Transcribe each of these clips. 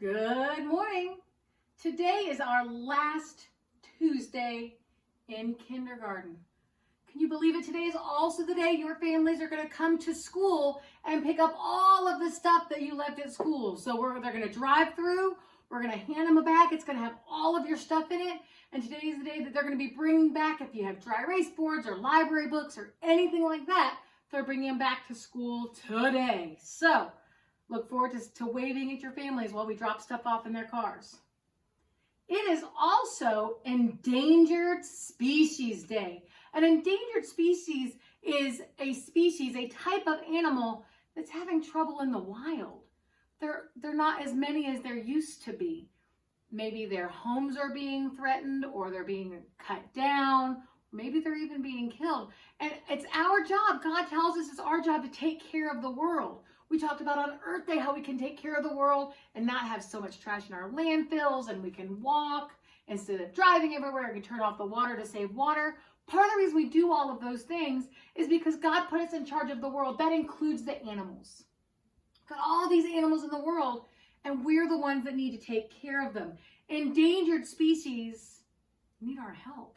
Good morning. Today is our last Tuesday in kindergarten. Can you believe it? Today is also the day your families are going to come to school and pick up all of the stuff that you left at school. So they're going to drive through. We're going to hand them a bag. It's going to have all of your stuff in it. And today is the day that they're going to be bringing back, if you have dry erase boards or library books or anything like that, they're bringing them back to school today. So look forward to waving at your families while we drop stuff off in their cars. It is also Endangered Species Day. An endangered species is a type of animal that's having trouble in the wild. They're not as many as there used to be. Maybe their homes are being threatened, or they're being cut down. Maybe they're even being killed. And it's our job. God tells us it's our job to take care of the world. We talked about on Earth Day how we can take care of the world and not have so much trash in our landfills, and we can walk instead of driving everywhere. We can turn off the water to save water. Part of the reason we do all of those things is because God put us in charge of the world. That includes the animals. Got all these animals in the world, and we're the ones that need to take care of them. Endangered species need our help.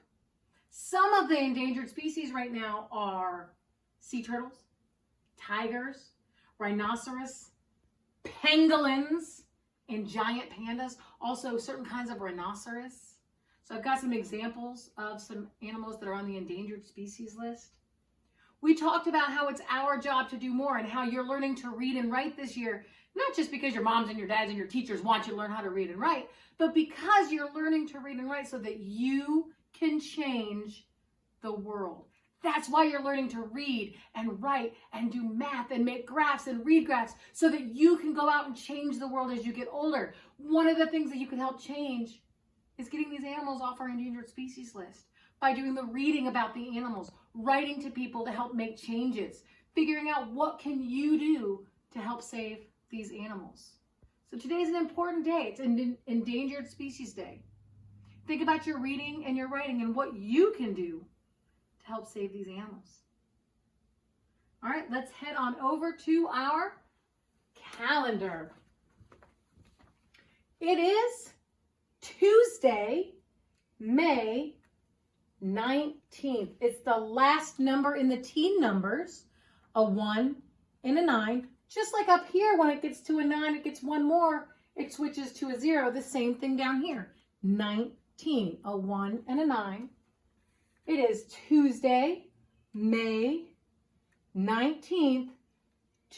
Some of the endangered species right now are sea turtles, tigers, rhinoceros, pangolins, and giant pandas. Also certain kinds of rhinoceros. So I've got some examples of some animals that are on the endangered species list. We talked about how it's our job to do more and how you're learning to read and write this year, not just because your moms and your dads and your teachers want you to learn how to read and write, but because you're learning to read and write so that you can change the world. That's why you're learning to read and write and do math and make graphs and read graphs so that you can go out and change the world as you get older. One of the things that you can help change is getting these animals off our endangered species list by doing the reading about the animals, writing to people to help make changes, figuring out what can you do to help save these animals. So today is an important day. It's an Endangered Species Day. Think about your reading and your writing and what you can do to help save these animals. All right, let's head on over to our calendar. It is Tuesday, May 19th. It's the last number in the teen numbers, a 1 and a 9. Just like up here, when it gets to a 9, it gets one more. It switches to a 0. The same thing down here. 19, a 1 and a 9. It is Tuesday, May 19th,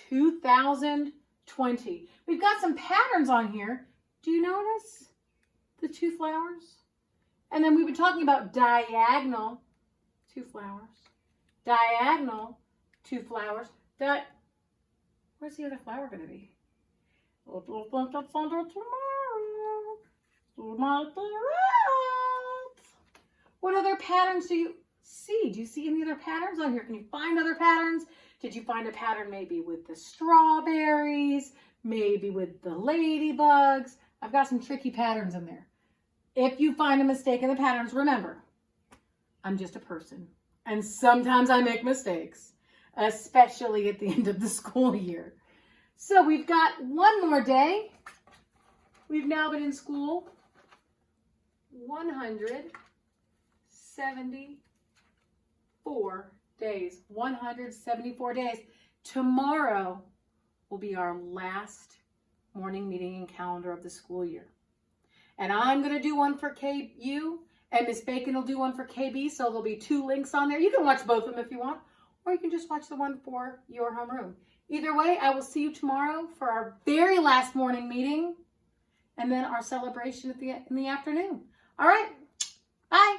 2020. We've got some patterns on here. Do you notice the 2 flowers? And then we've been talking about diagonal, 2 flowers. Diagonal, 2 flowers. Where's the other flower going to be? What other patterns do you see? Do you see any other patterns on here? Can you find other patterns? Did you find a pattern maybe with the strawberries? Maybe with the ladybugs? I've got some tricky patterns in there. If you find a mistake in the patterns, remember, I'm just a person. And sometimes I make mistakes, especially at the end of the school year. So we've got one more day. We've now been in school 174 days. 174 days. Tomorrow will be our last morning meeting and calendar of the school year. And I'm going to do one for KU, and Miss Bacon will do one for KB, so there'll be 2 links on there. You can watch both of them if you want, or you can just watch the one for your homeroom. Either way, I will see you tomorrow for our very last morning meeting, and then our celebration in the afternoon. All right, bye.